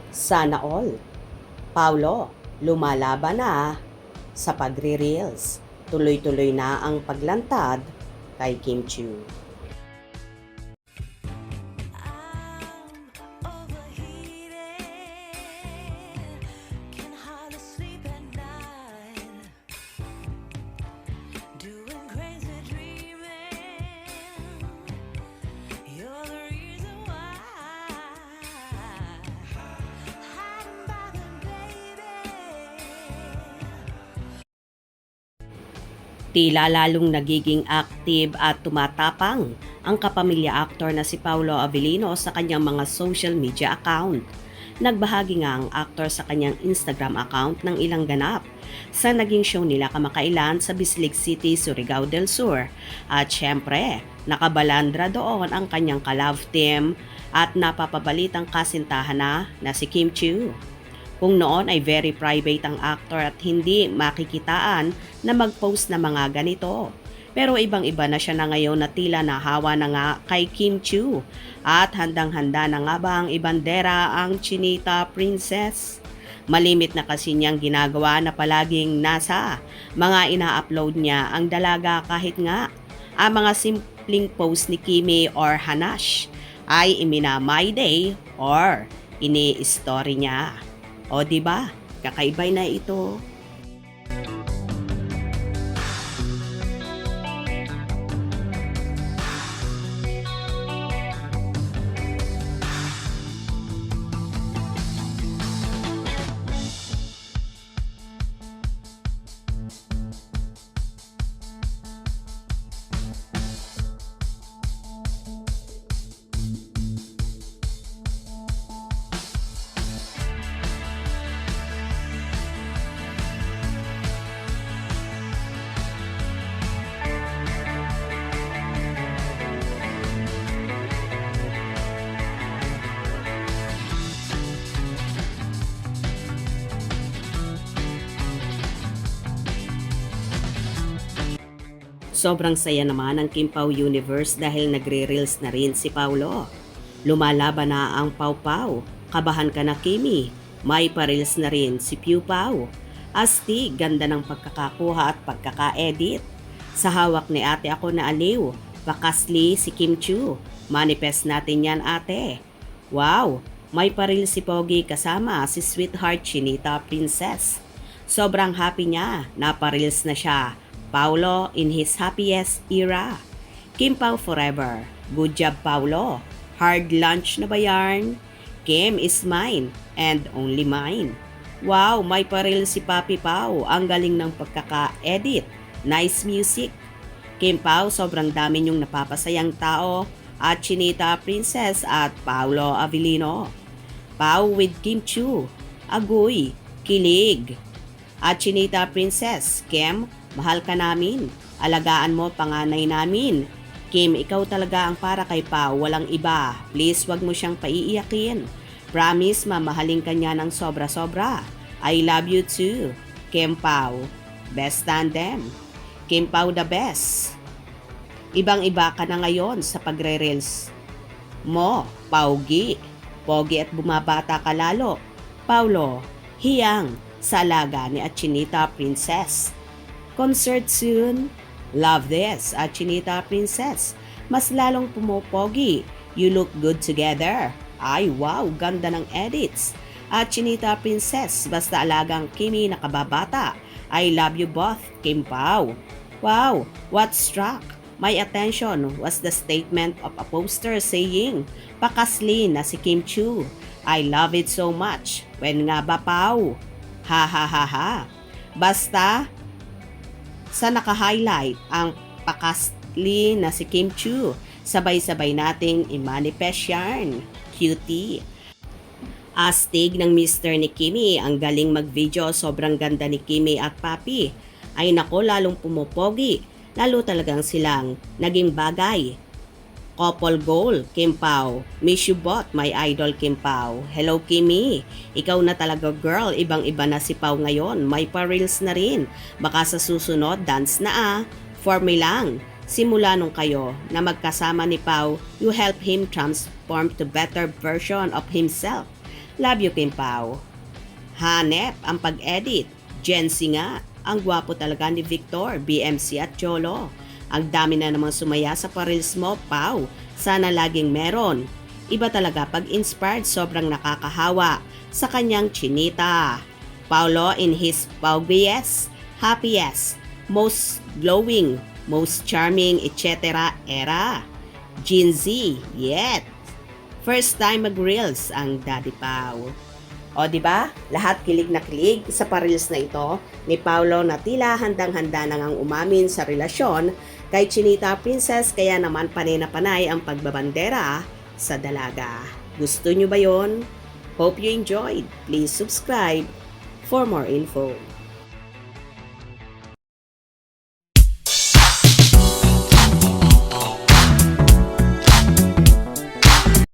Sana all. Paulo, lumalaban na sa pagre-reels. Tuloy-tuloy na ang paglantad kay Kim Chiu. Tila lalong nagiging active at tumatapang ang kapamilya actor na si Paulo Avellino sa kanyang mga social media account. Nagbahagi nga ang actor sa kanyang Instagram account ng ilang ganap sa naging show nila kamakailan sa Bislig City, Surigao del Sur. At syempre, nakabalandra doon ang kanyang ka-love team at napapabalitang kasintahan na si Kim Chiu. Kung noon ay very private ang actor at hindi makikitaan na mag-post na mga ganito. Pero ibang-iba na siya na ngayon na tila nahawa na nga kay Kim Chiu at handang-handa na nga ba ang ibandera ang Chinita Princess. Malimit na kasi niyang ginagawa na palaging nasa mga ina-upload niya ang dalaga kahit nga ang mga simpleng post ni Kimi or Hanash ay iminamay day or ini-story niya. O diba? Kakaibay na ito. Sobrang saya naman ng Kim Pao Universe dahil nagre-reels na rin si Paulo. Lumalaban na ang Pau Pau. Kabahan ka na Kimi. May pa-reels na rin si Piu Pau. Astig, ganda ng pagkakakuha at pagkaka-edit. Sa hawak ni ate ako na aliw. Pakasli si Kim Chiu. Manifest natin yan ate. Wow, may pa-reels si Pogi kasama si Sweetheart Chinita Princess. Sobrang happy niya. Napa-reels na siya. Paulo in his happiest era. Kim Pao forever. Good job, Paulo. Hard lunch na ba yarn? Kim is mine and only mine. Wow, may paril si Papi Pao. Ang galing ng pagkaka-edit. Nice music. Kim Pao, sobrang dami niyong napapasayang tao at Chinita Princess at Paulo Avellino. Pao with Kim Chiu. Agoy. Kilig. At Chinita Princess, Kim, mahal ka namin. Alagaan mo panganay namin. Kim, ikaw talaga ang para kay Pao, walang iba. Please, wag mo siyang paiiyakin. Promise, mamahalin ka niya ng sobra-sobra. I love you too. Kim Pao, best tandem. Kim Pao the best. Ibang-iba ka na ngayon sa pagre-reels mo, Paugi. Pogi at bumabata ka lalo. Paulo, hiyang sa alaga ni Chinita Princess. Concert soon. Love this, Chinita Princess. Mas lalong pumopogi. You look good together. Ay wow, ganda ng edits. Chinita Princess, basta alagang Kimi nakababata. I love you both, Kim Pao. Wow, what struck my attention was the statement of a poster saying, pakasli na si Kim Chiu. I love it so much. When nga ba, Pao? Ha ha ha ha. Basta sa naka-highlight ang pakasli na si Kim Chiu, sabay-sabay nating i-manifest yarn. Cutie. Astig ng Mr. ni Kimi, ang galing mag-video, sobrang ganda ni Kimi at Papi. Ay nako, lalong pumopogi. Lalo talagang silang naging bagay. Couple goal, Kim Pao. Miss you both, my idol Kim Pao. Hello Kimi, ikaw na talaga girl, ibang-iba na si Pao ngayon. May pa-reels na rin. Baka sa susunod, dance na ah. For me lang, simula nung kayo na magkasama ni Pao, you help him transform to better version of himself. Love you, Kim Pao. Hanep ang pag-edit. Jency nga. Ang gwapo talaga ni Victor, BMC at Cholo. Ang dami na namang sumaya sa parils mo, Pao. Sana laging meron. Iba talaga pag inspired, sobrang nakakahawa sa kanyang chinita. Paulo in his Paubiest, happiest, most glowing, most charming, etc. era. Gen Z, yet. First time mag-reels ang Daddy Pao. O di ba? Lahat kilig na kilig sa parils na ito ni Paulo na tila handang-handa na ngang umamin sa relasyon kay Chinita Princess, kaya naman panay na panay ang pagbabandera sa dalaga. Gusto nyo ba yon? Hope you enjoyed. Please subscribe for more info.